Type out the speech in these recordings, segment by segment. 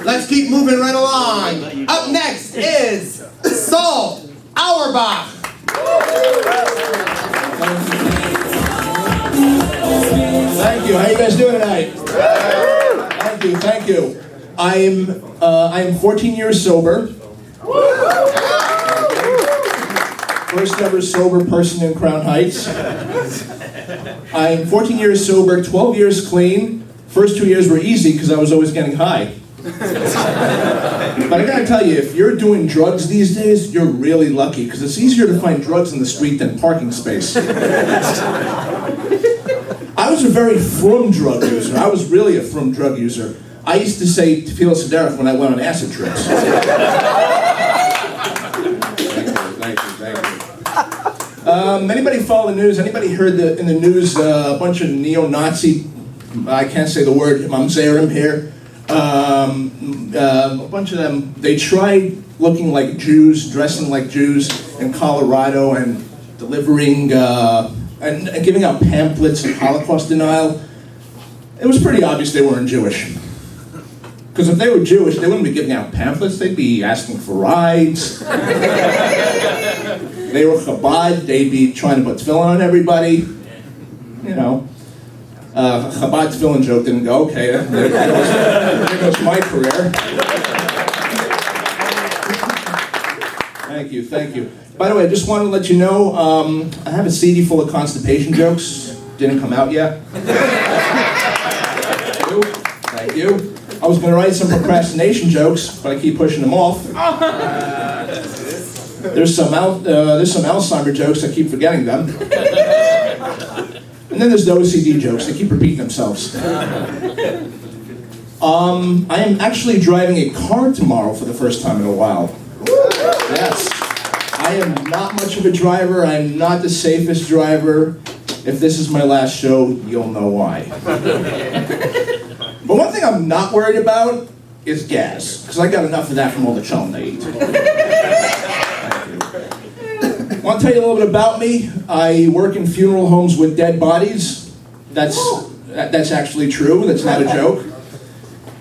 Let's keep moving right along. Up next is Salt Auerbach. Thank you. How you guys doing tonight? Thank you. I'm 14 years sober. First ever sober person in Crown Heights. I'm 14 years sober, 12 years clean. First 2 years were easy because I was always getting high. But I gotta tell you, if you're doing drugs these days, you're really lucky because it's easier to find drugs in the street than parking space. I was a very frum drug user. I was really a frum drug user. I used to say Tefillah Sederach when I went on acid trips. Thank you. Anybody follow the news? Anybody heard in the news a bunch of neo-Nazi, I can't say the word, mamzerim here. A bunch of them, they tried looking like Jews, dressing like Jews in Colorado and delivering and giving out pamphlets of Holocaust denial. It was pretty obvious they weren't Jewish. Because if they were Jewish, they wouldn't be giving out pamphlets, they'd be asking for rides. They were Chabad, they'd be trying to put tefillin on everybody. You know. Chabad tefillin joke didn't go, okay, there goes my career. Thank you. By the way, I just wanted to let you know, I have a CD full of constipation jokes. Didn't come out yet. Thank you. I was going to write some procrastination jokes, but I keep pushing them off. There's some Alzheimer jokes, I keep forgetting them. And then there's the OCD jokes, they keep repeating themselves. I am actually driving a car tomorrow for the first time in a while. Yes. I am not much of a driver, I am not the safest driver. If this is my last show, you'll know why. But one thing I'm not worried about is gas, because I got enough of that from all the chum they eat. I want to tell you a little bit about me. I work in funeral homes with dead bodies. That's actually true. That's not a joke.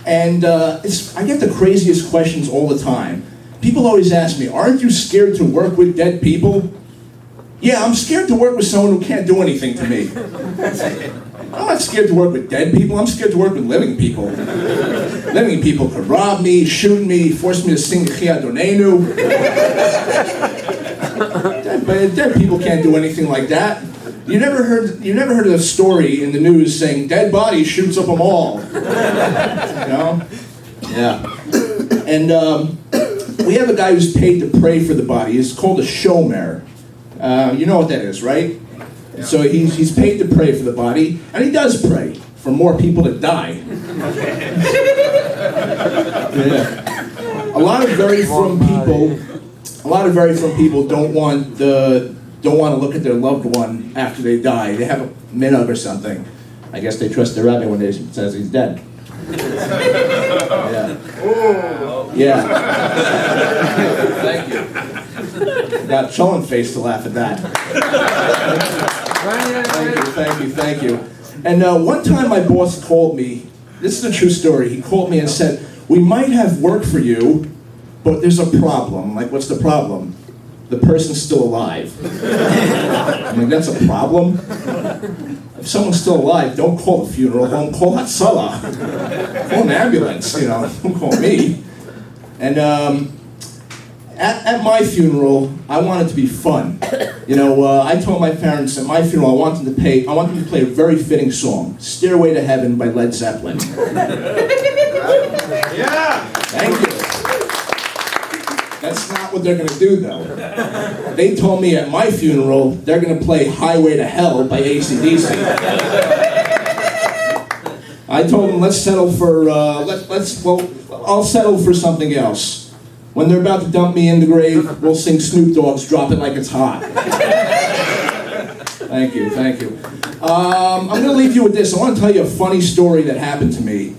And I get the craziest questions all the time. People always ask me, aren't you scared to work with dead people? Yeah, I'm scared to work with someone who can't do anything to me. I'm not scared to work with dead people. I'm scared to work with living people. Living people could rob me, shoot me, force me to sing Chi Adonenu. Dead people can't do anything like that. You never heard of a story in the news saying dead body shoots up a mall. You know? Yeah. And we have a guy who's paid to pray for the body. It's called a shomer. You know what that is, right? Yeah. So he's paid to pray for the body, and he does pray for more people to die. Yeah. A lot of very frum people don't want to look at their loved one after they die. They have a minhag or something. I guess they trust their Rabbi when they says he's dead. Yeah. Thank you. Got Schoen face to laugh at that. Thank you. And one time my boss called me. This is a true story. He called me and said, "We might have work for you, but there's a problem." I'm like, "What's the problem?" "The person's still alive." I'm like, "That's a problem? If someone's still alive, don't call the funeral home, call Hatzalah. Call an ambulance, you know, don't call me." And at my funeral, I wanted to be fun. You know, I told my parents at my funeral I wanted them to play a very fitting song, "Stairway to Heaven" by Led Zeppelin. Yeah! Thank you. That's not what they're going to do, though. They told me at my funeral they're going to play "Highway to Hell" by AC/DC. I told them let's settle for I'll settle for something else. When they're about to dump me in the grave, we'll sing Snoop Dogg's "Drop It Like It's Hot." Thank you. I'm going to leave you with this. I want to tell you a funny story that happened to me.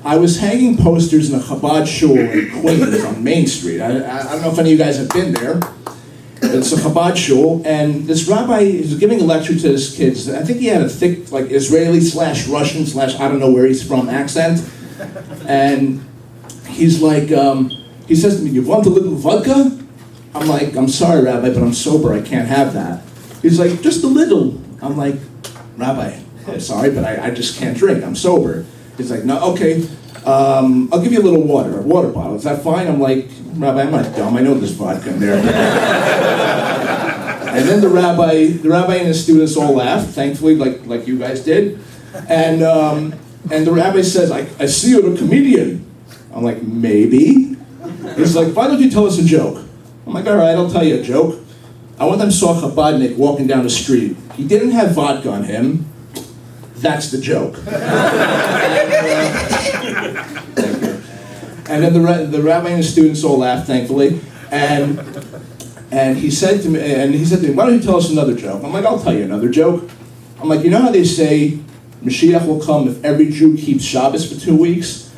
I was hanging posters in a Chabad shul in Queens on Main Street. I don't know if any of you guys have been there. It's a Chabad shul, and this rabbi is giving a lecture to his kids. I think he had a thick, like, Israeli/Russian/ I don't know where he's from accent. And he's like, he says to me, "You want a little vodka?" I'm like, "I'm sorry, Rabbi, but I'm sober. I can't have that." He's like, "Just a little." I'm like, "Rabbi, I'm sorry, but I just can't drink. I'm sober." He's like, "No, okay. I'll give you a little water, a water bottle. Is that fine?" I'm like, "Rabbi, I'm not dumb. I know there's vodka in there." And then the rabbi and his students all laughed, thankfully, like you guys did. And the rabbi says, I see you're a comedian." I'm like, "Maybe." He's like, "Why don't you tell us a joke?" I'm like, "All right, I'll tell you a joke. I one time saw a Chabadnik walking down the street. He didn't have vodka on him. That's the joke." And then the rabbi and the students all laughed, thankfully. And he said to me, "Why don't you tell us another joke?" I'm like, "I'll tell you another joke." I'm like, "You know how they say Mashiach will come if every Jew keeps Shabbos for 2 weeks?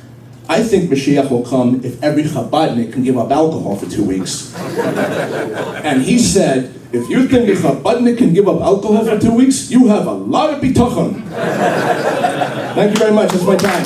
I think Mashiach will come if every Chabadnik can give up alcohol for 2 weeks." And he said, "If you think a Chabadnik can give up alcohol for 2 weeks, you have a lot of bitachon." Thank you very much. That's my time.